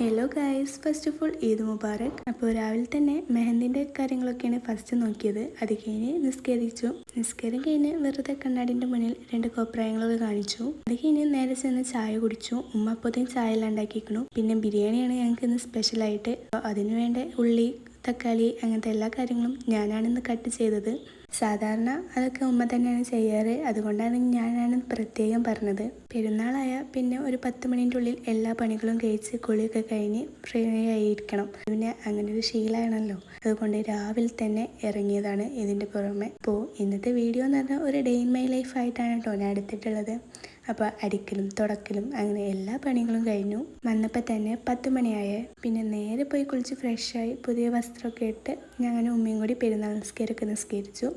Hello guys, first of all Eid Mubarak. അപ്പോൾ രാവിലെ തന്നെ മെഹന്തിൻ്റെ കാര്യങ്ങളൊക്കെയാണ് ഫസ്റ്റ് നോക്കിയത്. അത് കഴിഞ്ഞ് നിസ്കാരം കഴിഞ്ഞ് വെറുതെ കണ്ണാടിൻ്റെ മുന്നിൽ 2 കോപ്രായങ്ങളൊക്കെ കാണിച്ചു. അത് കഴിഞ്ഞ് നേരെ ചെന്ന് ചായ കുടിച്ചു. ഉമ്മ അപ്പോഴത്തേക്കും ചായ എല്ലാം ഉണ്ടാക്കിയിരിക്കണു. പിന്നെ ബിരിയാണിയാണ് ഞങ്ങൾക്ക് ഇന്ന് സ്പെഷ്യലായിട്ട്. അതിന് വേണ്ട ഉള്ളി, തക്കാളി അങ്ങനത്തെ എല്ലാ കാര്യങ്ങളും ഞാനാണ് ഇന്ന് കട്ട് ചെയ്തത്. സാധാരണ അതൊക്കെ ഉമ്മ തന്നെയാണ് ചെയ്യാറ്. അതുകൊണ്ടാണ് ഞാനാണ് പ്രത്യേകം പറഞ്ഞത്. പെരുന്നാളായ പിന്നെ ഒരു 10 മണിൻ്റെ ഉള്ളിൽ എല്ലാ പണികളും കഴിച്ച് കുളിയൊക്കെ കഴിഞ്ഞ് ഫ്രീ ആയിരിക്കണം. പിന്നെ അങ്ങനെ ഒരു ശീലമാണല്ലോ. അതുകൊണ്ട് രാവിലെ തന്നെ ഇറങ്ങിയതാണ് ഇതിൻ്റെ പുറമെ. അപ്പോൾ ഇന്നത്തെ വീഡിയോ എന്ന് പറഞ്ഞാൽ ഒരു ഡേ ഇൻ മൈ ലൈഫ് ആയിട്ടാണ് കേട്ടോ ഞാൻ എടുത്തിട്ടുള്ളത്. അപ്പോൾ അടിക്കലും തുടക്കലും അങ്ങനെ എല്ലാ പണികളും കഴിഞ്ഞു. വന്നപ്പോൾ തന്നെ 10 മണിയായേ. പിന്നെ നേരെ പോയി കുളിച്ച് ഫ്രഷായി പുതിയ വസ്ത്രമൊക്കെ ഇട്ട് ഞാനും ഉമ്മയും കൂടി പെരുന്നാൾ നിസ്കരിച്ചു.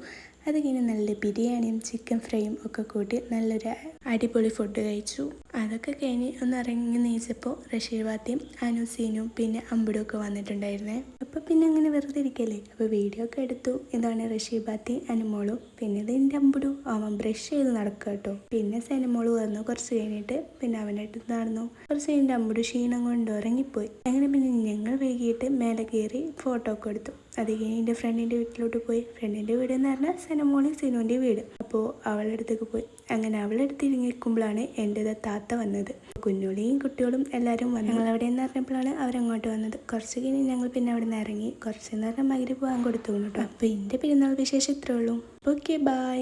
അത് കഴിഞ്ഞ് നല്ല ബിരിയാണിയും ചിക്കൻ ഫ്രൈയും ഒക്കെ കൂട്ടി നല്ലൊരു അടിപൊളി ഫുഡ് കഴിച്ചു. അതൊക്കെ കഴിഞ്ഞ് ഒന്ന് ഇറങ്ങി നീച്ചപ്പോൾ റഷീവാത്തിയും അനൂസീനും പിന്നെ അമ്പുടും ഒക്കെ വന്നിട്ടുണ്ടായിരുന്നേ. അപ്പോൾ പിന്നെ അങ്ങനെ വെറുതെ ഇരിക്കല്ലേ, അപ്പോൾ വീഡിയോ ഒക്കെ എടുത്തു. ഇതാണ് റഷീബാത്തി, അനുമോളും. പിന്നെ ഇത് എൻ്റെ അമ്പുടു. അവൻ ബ്രഷ് ചെയ്ത് നടക്കുക കേട്ടോ. പിന്നെ സനമോള് വന്നു. കുറച്ച് കഴിഞ്ഞിട്ട് പിന്നെ അവനായിട്ട് നടന്നു. കുറച്ച് കഴിഞ്ഞിട്ട് അമ്പുടു ക്ഷീണം കൊണ്ട് ഉറങ്ങിപ്പോയി. അങ്ങനെ പിന്നെ ഞങ്ങൾ വൈകിട്ട് മേലെ കയറി ഫോട്ടോ ഒക്കെ എടുത്തു. അത് കഴിഞ്ഞ് എൻ്റെ ഫ്രണ്ടിൻ്റെ വീട്ടിലോട്ട് പോയി. ഫ്രണ്ടിൻ്റെ വീട് എന്ന് പറഞ്ഞാൽ സനമോളി സിനുവിൻ്റെ വീട്. അപ്പോൾ അവളുടെ അടുത്തേക്ക് പോയി. അങ്ങനെ അവളുടെ അടുത്ത് ഇരിക്കുമ്പോഴാണ് എൻ്റെ താത്ത വന്നത്. കുഞ്ഞോളിയും കുട്ടികളും എല്ലാവരും വന്നു. ഞങ്ങൾ അവിടെ നിന്ന് പറഞ്ഞപ്പോഴാണ് അവരങ്ങോട്ട് വന്നത്. കുറച്ച് കഴിഞ്ഞ് ഞങ്ങൾ പിന്നെ അവിടെ നിന്ന് ഇറങ്ങി. കുറച്ച് നേരം മഗ്‌രിബ് പോകാൻ കൊടുത്തു കേട്ടോ. അപ്പോൾ എൻ്റെ പെരുന്നാൾ വിശേഷം ഇത്രേ ഉള്ളൂ. Okay, by.